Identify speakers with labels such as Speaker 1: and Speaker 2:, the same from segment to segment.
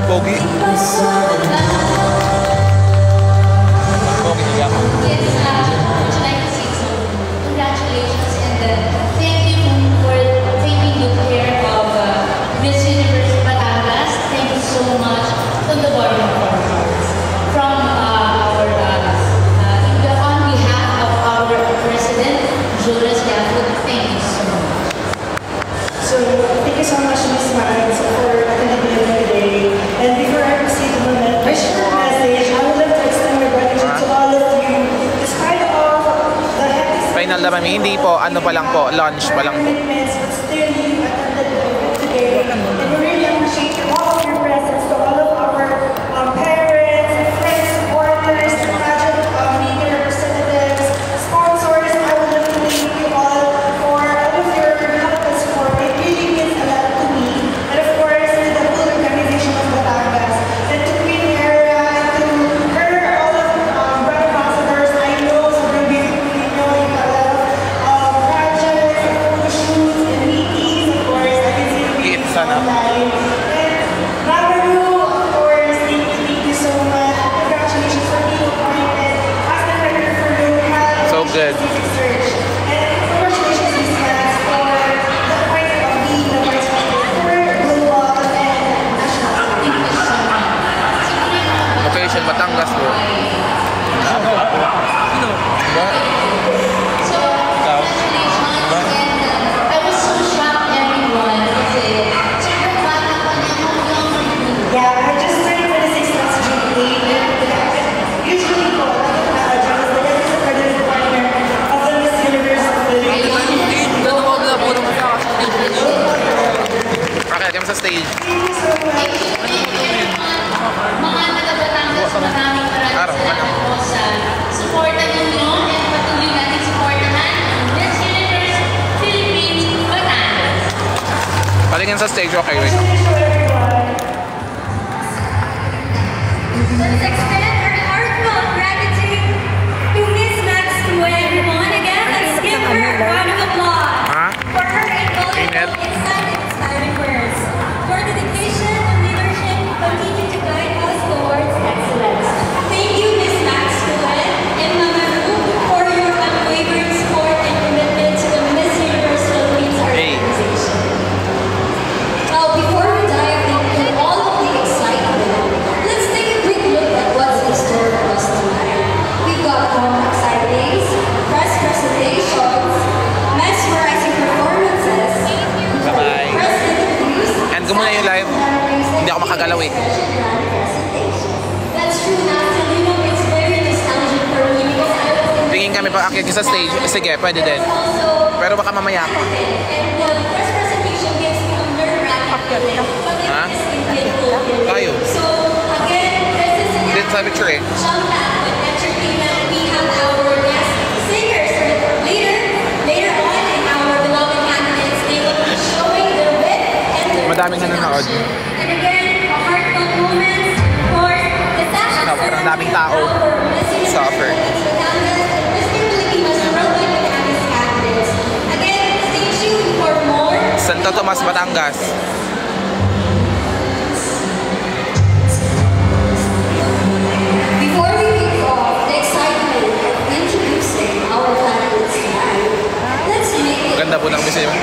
Speaker 1: Pogi. Pogi niya ako.
Speaker 2: Yes, would you like to say so? Congratulations and thank you for taking good care of Miss Universe Batangas. Thank you so much from the bottom of our hearts. From on behalf of our President, Julius Yafut, thank you so much.
Speaker 3: So, thank you so much, Ms. Marins, for attending the event today. And before I proceed with my message, I would like to extend my gratitude to all of you. Despite all the hectic
Speaker 1: Final na kami. Hindi po. Ano pa lang po. Lunch pa lang po.
Speaker 3: but still you attended the event today. And we really appreciate all of your presence to all of our parents, friends, supporters, pageant media representatives, sponsors. I would like to thank you all for all of your help and support. It really means a lot to me. And of course, to the whole organization of Batangas, and to Queen Era, to her, all of brand ambassadors. I know sobrang busy po ninyo. You have a lot of projects, photo shoots, and meetings. Of course, I can see the meetings
Speaker 1: Sana.
Speaker 3: online. And Rabaru, of course, thank you so much. Congratulations for being appointed as the director for local
Speaker 1: So good.
Speaker 3: research. And congratulations, Ms. Mans, for the appointment of being the vice president for global and national.
Speaker 2: Thank you so much.
Speaker 1: Location, Batangas po.
Speaker 2: So, congratulations and I was so shocked everyone kasi super bata pa niya hanggang
Speaker 3: Yeah, I just turned 26 last June 8. And usually po, I was the youngest accredited partner of the Miss Universe of the
Speaker 1: Okay, kami sa stage.
Speaker 3: Thank you so much.
Speaker 2: mga taga-Batangas, maraming salamat po sa suporta ninyo and patuloy natin suportahan ang Miss Universe Philippines Batangas.
Speaker 1: Patingin sa stage. Okay, wait.
Speaker 4: Let's extend our heartfelt gratitude to Miss Max Cue, everyone. Again, let's give her a round of applause
Speaker 1: Ha?
Speaker 4: for her invaluable insight and inspiring words. Your dedication and leadership continue to guide us towards excellence. Thank you, Miss Max Cue and Mama Ru, for your unwavering support and commitment to the Miss Universe Philippines organization. Now, before we dive into all of the excitement, let's take a quick look at what's in store for us tonight. We've got complex sightings, press presentations, mesmerizing performances,
Speaker 1: Bye-bye.
Speaker 4: press interviews,
Speaker 1: And kung muna yung live, hindi ako makagalaw eh.
Speaker 4: That's true, Nathan. You know, it's very nostalgic for me because I was in
Speaker 1: Tingin kami pag akyat sa stage. Sige, pwede din.
Speaker 4: also
Speaker 1: Pero baka mamaya.
Speaker 4: and the press presentation gives me a nerve-wracking feeling, but it
Speaker 1: Huh?
Speaker 4: is indeed fulfilling.
Speaker 1: Tayo.
Speaker 4: So, again, this is an
Speaker 1: Dito sa picture eh.
Speaker 4: jam-packed with entertainment. We have our guest singers later on in our beloved candidates. They will be showing their wit and their
Speaker 1: Madaming nanonood.
Speaker 4: passion. And again, a heartfelt moments for the session.
Speaker 1: Sobrang daming tao. Suffer.
Speaker 4: Again, stay tuned for more.
Speaker 1: Santo Tomas, Batangas.
Speaker 4: Before we kick off the excitement of introducing our candidates tonight, let's make it
Speaker 1: Ganda po ng museum.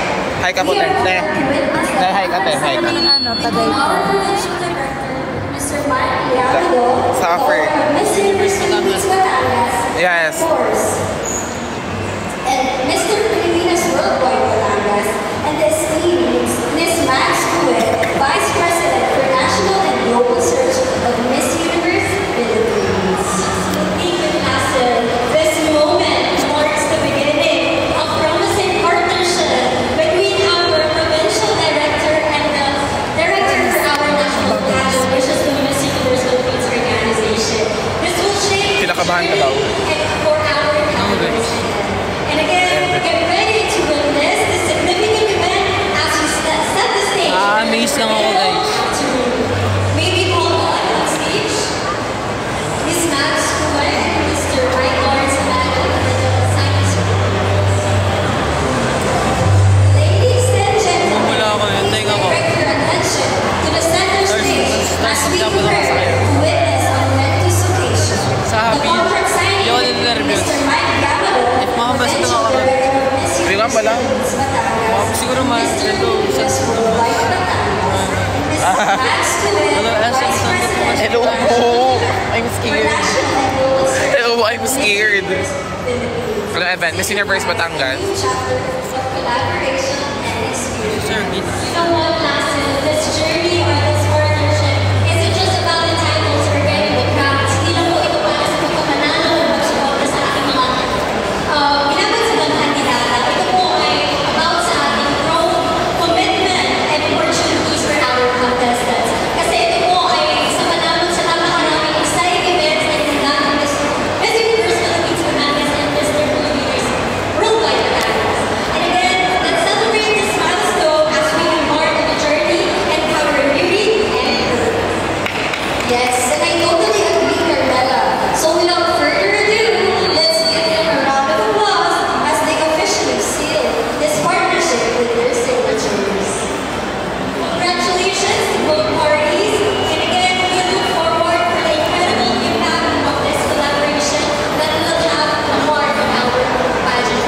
Speaker 1: Hi ka po, te. Te. Te, hi ka, te. Hi ka.
Speaker 4: our provincial director, Mr. Mike Liardo,
Speaker 1: Suffer.
Speaker 4: Miss Universe Philippines Batangas,
Speaker 1: Yes.
Speaker 4: of course, and Mr. Pilipinas Worldwide Batangas, and the esteemed Miss Max Cue, Vice President for National and Global Search of Miss Universe Philippines. Even Pastor, this moment marks the beginning of promising partnership between our provincial director and the director for our national pageant, which is the Miss Universe Philippines organization. This will shape
Speaker 1: Kinakabahan ka daw.
Speaker 4: for our collaboration. And again, get ready to witness this significant event as we set the stage.
Speaker 5: Amaze lang ako, guys.
Speaker 4: To maybe all on stage. Miss Max Cue, Mr. Mike Lawrence Amado, and the science. Ladies and gentlemen,
Speaker 5: Wala ako yun. Teka ko.
Speaker 4: direct your attention to the center stage as we
Speaker 5: Siguro
Speaker 4: Mr. Lucas Worldwide Batangas, and Mr. Max Tuel,
Speaker 5: Hello,
Speaker 4: Vice President
Speaker 1: Hello
Speaker 4: of
Speaker 1: po. I'm
Speaker 4: for
Speaker 1: scared.
Speaker 4: National and Global Service.
Speaker 1: Hello, I'm scared.
Speaker 4: Philippines.
Speaker 1: Ano event? Miss Universe Batangas.
Speaker 4: New chapter of collaboration and experience.
Speaker 5: Sir, Gita.
Speaker 4: You know what, Lassen? This journey or this partnership isn't just about the titles or getting the crowds. Hindi lang po ito para sa pagkamanalo o pagsuporta sa ating mga binabansagang kandidata. Ito po ay about sa ating growth, commitment, and opportunities for our contestants. Kasi ito po ay sa panahon sa napakaraming exciting events na hinandaan ng Miss Universe Philippines Batangas and Mr. Philippines Worldwide Batangas. And again, let's celebrate this milestone as we embark on the journey and cover beauty and growth. Yes, and I totally agree, Carmela. So without further ado, let's give them a round of applause as they officially seal this partnership with their signatures. Congratulations to both parties, and again, we look forward for the incredible impact of this collaboration that will have a mark on our pageant.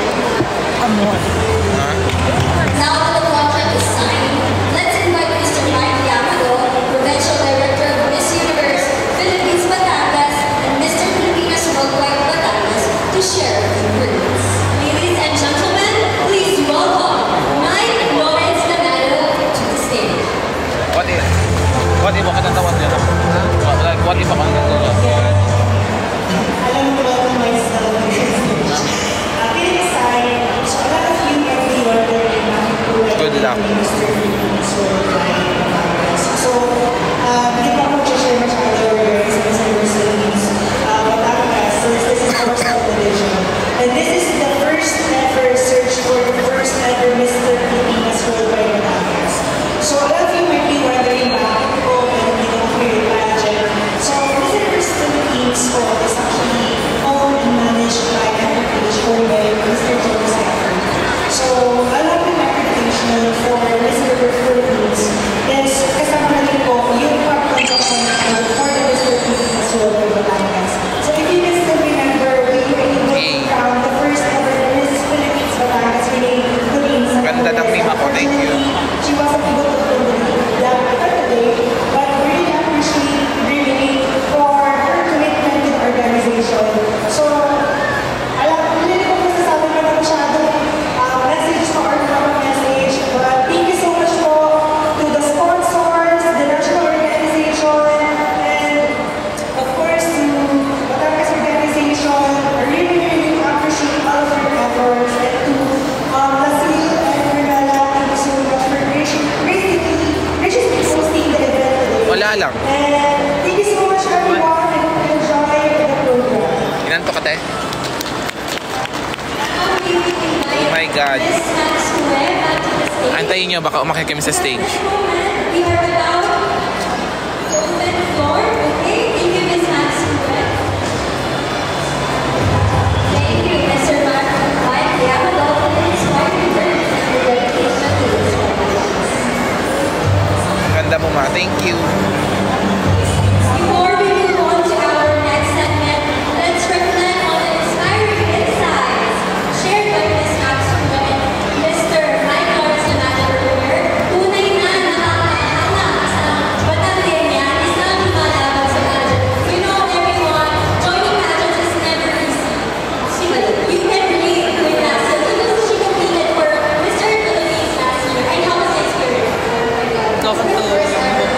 Speaker 4: Now that the contract is signed, let's invite Mr. Mike Yamago, Provincial Director of Miss Universe Philippines Batangas and Mr. Filipinas Worldwide Batangas to share a few words. Ladies and gentlemen, please welcome Mike Lawrence Danalo to the stage.
Speaker 1: What if ako natawad yun? What if ako natawad?
Speaker 3: Alam mo ba kung may style ng business? Feeling aside, so a lot of you might be wondering bakit po
Speaker 1: Good luck.
Speaker 3: Mr. Philippines Worldwide Batangas. So, hindi pa ako share masyado sa Miss Universe Philippines Batangas since this is our subdivision. And this is the first ever search for the first ever Mr. Philippines Worldwide Batangas. So, a lot of you might be wondering bakit po hindi ko create pageant. So, Miss Universe Philippines po is actually owned and managed by Heritage owned by Mr. James Stafford. So, a lot of accreditation for Miss Universe Philippines is kasama na rin po yung pag-conduction for the Mr. Philippines Worldwide Batangas. So, if you can still remember, we were able to crown the first ever Miss Philippines Batangas winning Queen.
Speaker 1: Ganda ng name ako, thank you.
Speaker 3: She wasn't able to win that day, but really appreciate really for her commitment to the organization. So, hindi ko masasabi na masyado message for our program message, but thank you so much po to the sponsors, the national organization, and of course to Batangas organization. I really appreciate all of your efforts, and to Lassie and Carmela, thank you so much for graciously hosting the event today.
Speaker 1: Wala lang.
Speaker 3: And thank you so much everyone, and enjoy the program.
Speaker 1: Inanto ka, te?
Speaker 4: Oh
Speaker 1: my God.
Speaker 4: Miss Max Tuel back to the stage.
Speaker 1: Antayin nyo, baka umakyat kami sa stage.
Speaker 4: At this moment, we are about to open the floor. Okay, thank you, Miss Max Tuel. Thank you, Mr. Mike Yamago, for this partner and your dedication to this organization.
Speaker 1: Ganda mo, ma. Thank you.
Speaker 4: Before we move on to our next segment, let's reflect on the inspiring insights shared by Ms. Max Tuel and Mr. Mike Lawrence Danalo earlier. Tunay na nakakahanap sa Batangas niya, isang lumalaban sa pageant. You know, everyone, joining pageants is never easy. You can relate to it now. So, because she competed for Mr. Philippines last year, and how was the experience? Oh my God. It was the first ever.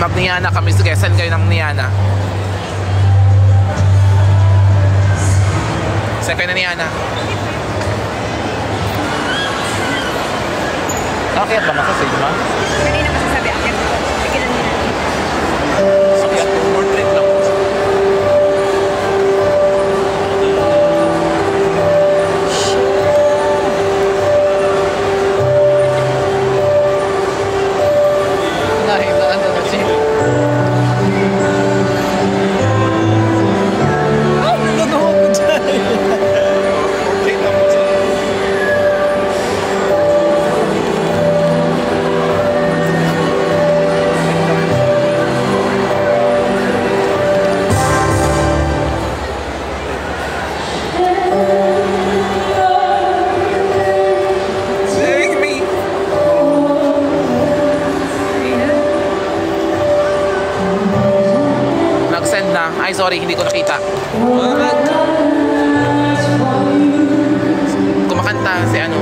Speaker 1: Mag-Niana kami. Sige, send kayo ng Niana. Send kayo ng Niana. Akit ba masa sa'yo, ma?
Speaker 5: Kanina kasi sabi, akit ko. Tigilan mo na.
Speaker 1: Akit, portrait lang. Nahilaan na siya. Ano ko dyan? Portrait lang mo siya. Take me. Nag-send na. Ay, sorry, hindi ko nakita. Kumakanta si ano.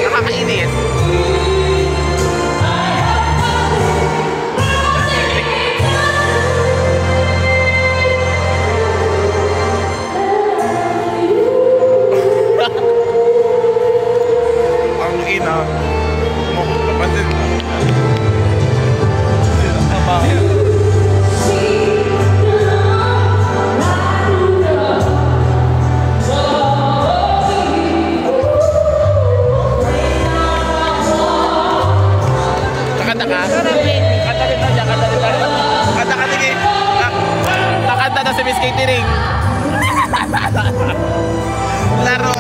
Speaker 1: Nakakainis. Ang ina. Kapatid. Kakanta ka? Kanta rin na siya, kanta rin na. Kanta ka, sige. Kakanta na si Miss Katie Ring. Laro.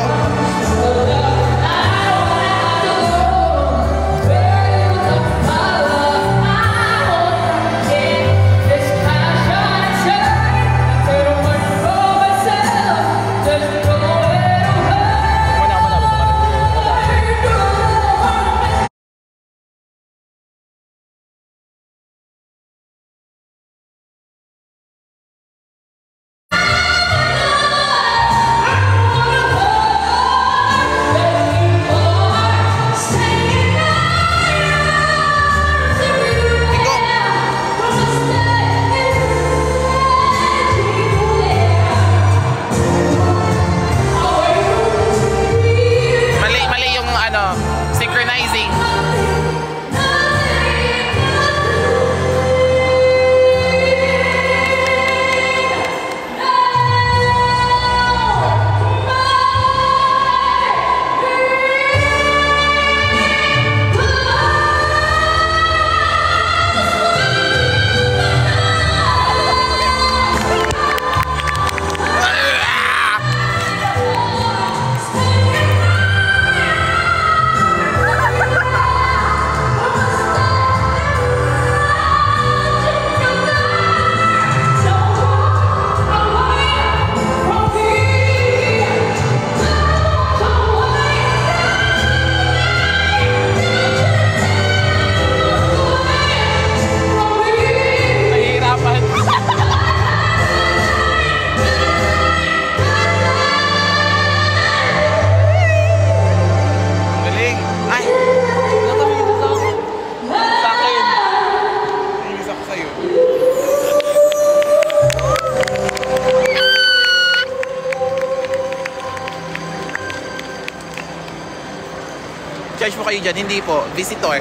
Speaker 1: kayo dyan. Hindi po. Visitor.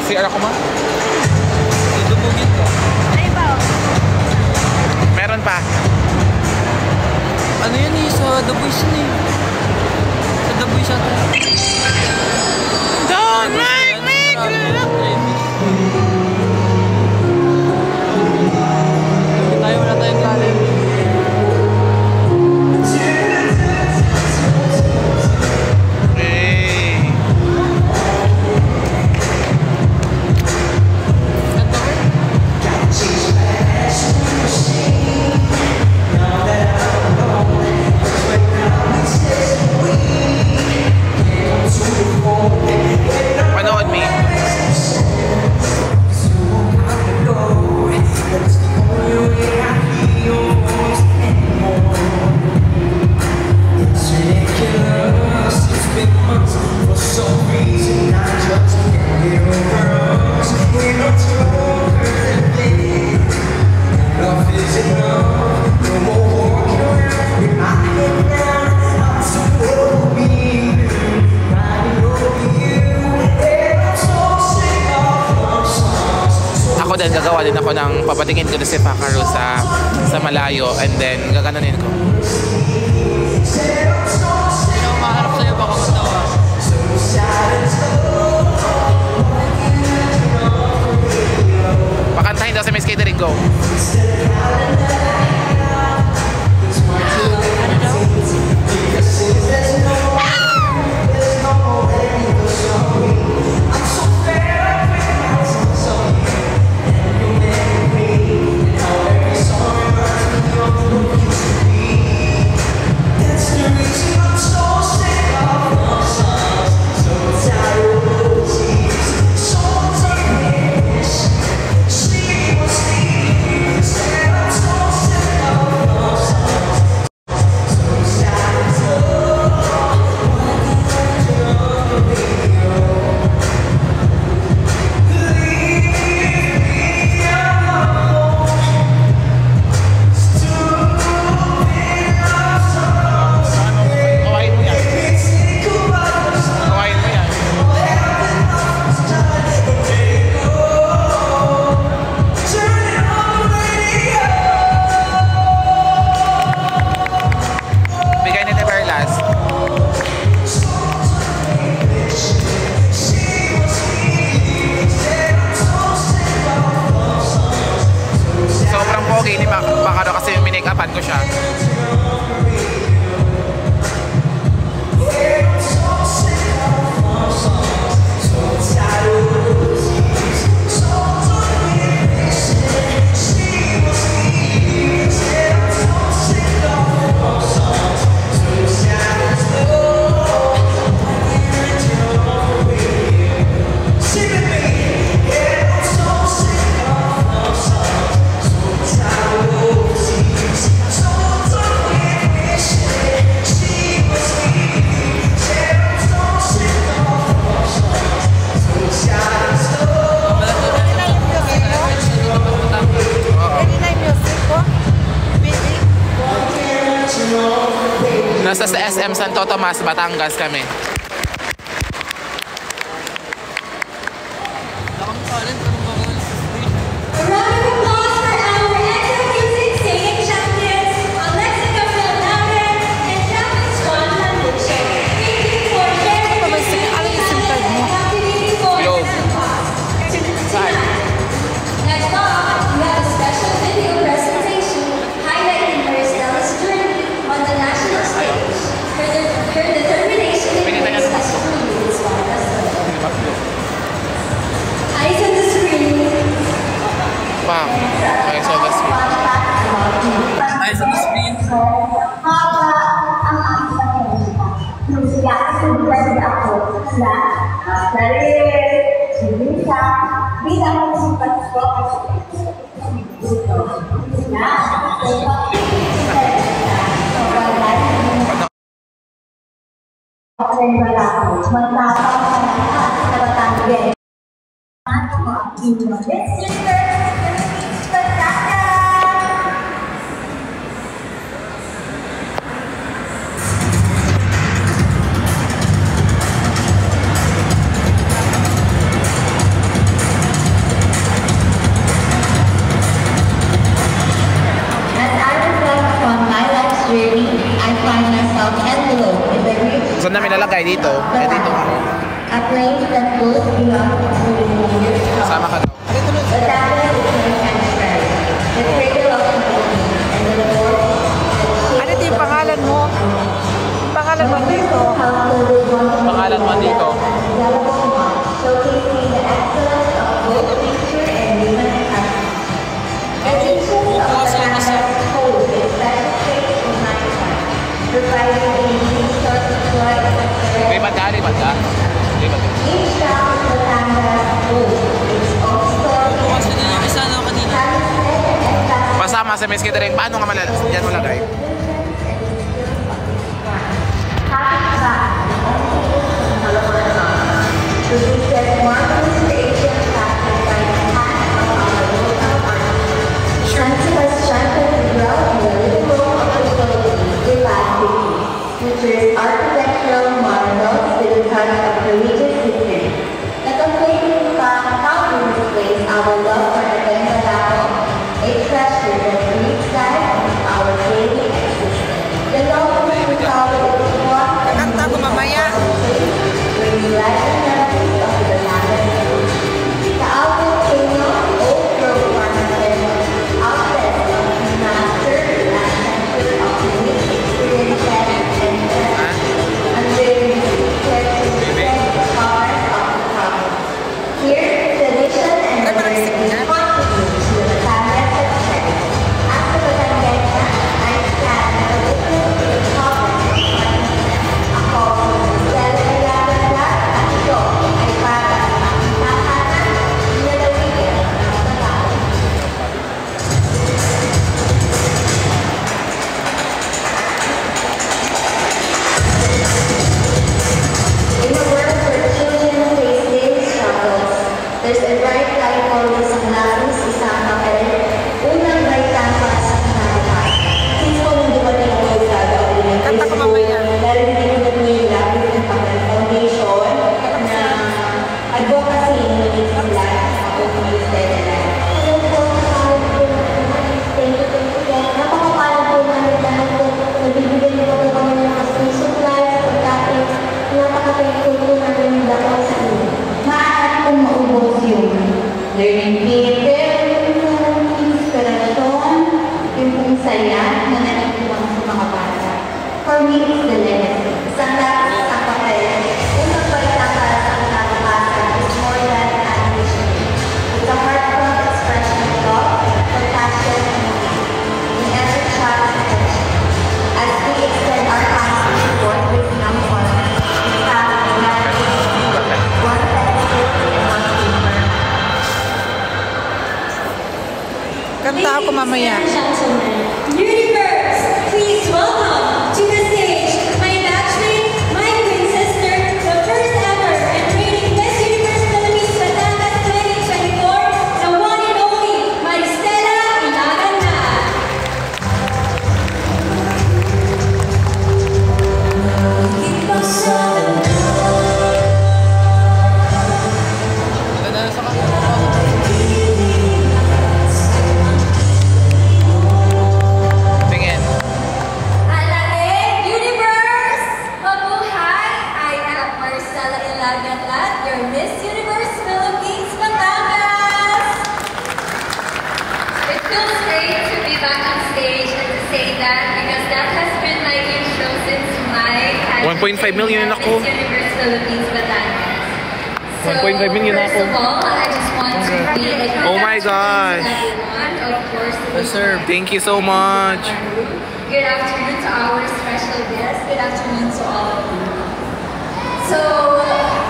Speaker 1: CR ako ma?
Speaker 6: Idubugin ko.
Speaker 5: Ay ba?
Speaker 1: Meron pa.
Speaker 6: Ano yan eh? Sa The Boys yun eh. Sa The Boys yun.
Speaker 1: Don't make me
Speaker 6: Wala tayong galing.
Speaker 1: Hey. Panood me. Ako din, gagawa din ako ng papatingin ko na si Pacaro sa malayo and then gaganunin ko.
Speaker 6: Sino maharap sa'yo baka matawa?
Speaker 1: Pakantahin daw sa Miss Catering, go. Pinake-upan ko siya. Nasa sa SM Santo Tomas, Batangas kami.
Speaker 4: A round of applause for our Echo Music singing champions, Alexica Fernandez and Jasmine Swan Foundation. Thank you for sharing your experience and contributing for
Speaker 1: Yo.
Speaker 4: tonight. Next up, we have a special video presentation highlighting Maristella's journey on the national stage. Her determination and grace has truly inspired us. Eyes on the screen.
Speaker 1: Wow. Okay, so that's it.
Speaker 6: Eyes on the screen.
Speaker 1: namin lalagay dito. Eh, dito ka.
Speaker 2: A place that goes beyond including
Speaker 1: Kasama ka daw.
Speaker 2: Batangas is very transparent. The cradle of community and the report
Speaker 5: Ano ito yung pangalan mo? Pangalan mo dito?
Speaker 1: Pangalan mo dito.
Speaker 2: showcasing the excellence of both picture and human capacity. The teachings of Batangas hold a special place in my heart, providing a unique source of joy and
Speaker 1: May banda, may banda. May banda.
Speaker 2: each town in Batangas holds its own story and
Speaker 6: Kasi na yung isa na kanina.
Speaker 1: Pasama sa Miss Catering. Paano nga malalas? Diyan mo lagay.
Speaker 2: to visit more inspiration factors by the hand of our local artists. Shanti has strengthened the ground in the living room of the Philippines the last 50, features architectural marvels with a touch of religious history. The complete proudly displays our love for the Temple, a treasure that breathes life into our daily existence. The love we recall is one
Speaker 5: Kanta ko mamaya.
Speaker 2: bringing life and memories of the Batangas. The outlet channel, Old Grove Pharmacy, outlet of master last center of unique experiences and unveiling secrets to defend the powers of the province. Here, tradition and modernity contribute to the Batangas success. As the Batangueña, I stand to listen to the province of ako dahil nagaganda at ito ay para sa makakatahan na lawigin sa tao. In a world where children face daily struggles, there's a bright light for isang labis, isang papel, unang baitan para sa kinalaman. Since kung hindi mo rin ako gagawin ng
Speaker 5: Kanta ko mamaya.
Speaker 2: dahil hindi ko na yung labis ng papel foundation na advocacy needs sila ako committed nila. Hello po, thank you po. Napakapala po namin dahil po nabibigyan niyo po kami ng mga supplies, pagkain, napaka-thankful po namin dahil sa inyo. Maaari pong maubos yung learning theater, yung inspirasyon, yung pong saya na nanitiwang sa mga bata. For me, it's the legacy. Isang lapis sa papel, unang balita para sa kinalabasan is more than an ambition. It's a heartfelt expression of love, compassion, and peace in every child's attention. As we extend our hands to support this young farmer, we have a one pencil and one paper.
Speaker 5: Kanta ako mamaya.
Speaker 4: Ladies and gentlemen, Universe, please welcome to the stage my batchmate, my twin sister, the first ever entering Miss Universe Philippines Batangas 2024, the one and only Maristela Ilaganda.
Speaker 1: Tingin.
Speaker 4: Alae, Universe! Mabuhay! I am Maristela Ilaganda, your Miss Universe Philippines Batangas!
Speaker 7: It feels great to be back on stage and to say that because that has been my intro since my
Speaker 1: 1.5 million
Speaker 7: at
Speaker 1: ako.
Speaker 7: Miss Universe Philippines Batangas.
Speaker 1: 1.5 million
Speaker 7: first
Speaker 1: ako.
Speaker 7: of all, I just want to really
Speaker 1: Oh my gosh.
Speaker 7: everyone, of course,
Speaker 1: Yes, sir. Thank you so much.
Speaker 7: Good afternoon to our special guests. Good afternoon to all of you. So,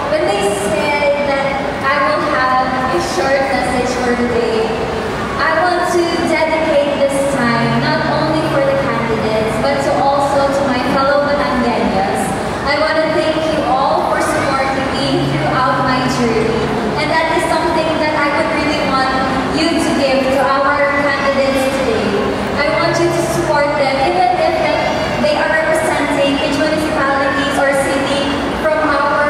Speaker 7: when they said that I will have a short message for today, I want to dedicate this time not only for the candidates, but to also to my fellow Batangueñas. I want to thank you all for supporting me throughout my journey. And that is something that I would really want you to give to our candidates today. I want you to support them, even if they are representing each municipalities or city from our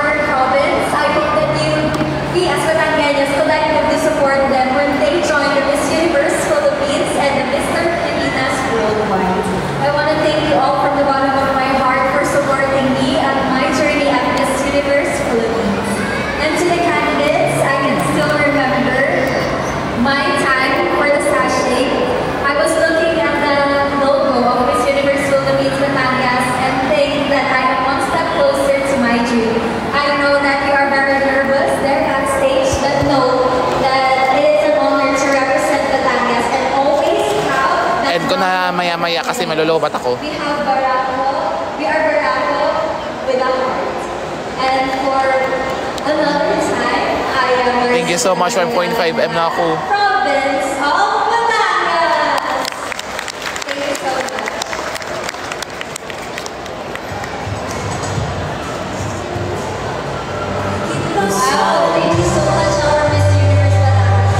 Speaker 1: lobat ako.
Speaker 7: We have Barako. We are Barako with a heart. And for another time, I am
Speaker 1: Thank you so much, 1.5M na ako.
Speaker 7: Province of Batangas. Thank you so much. Wow, thank you so much, our Miss Universe Batangas.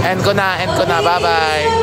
Speaker 1: End ko na. Bye-bye.